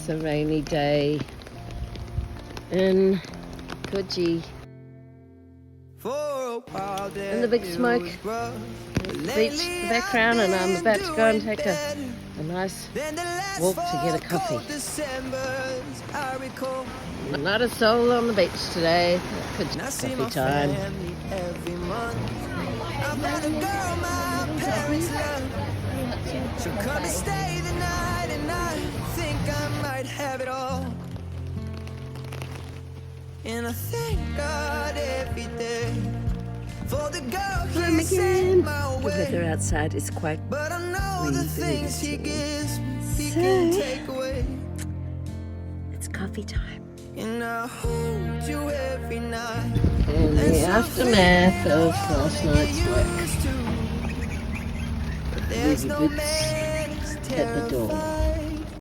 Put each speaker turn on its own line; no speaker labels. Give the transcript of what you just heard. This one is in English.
It's a rainy day in Coogee. And the big smoke, the beach in the background, and I'm about to go and take a nice walk to get a coffee. Not a soul on the beach today. Coffee time. She'll come and stay the night, and I think I might have it all. And I thank God every day for the girl he sent my way. The weather outside is quite but I know the things he gives me, he can take away. It's coffee time. And I hold you every night. In the aftermath of last night's work. There's no man at the door.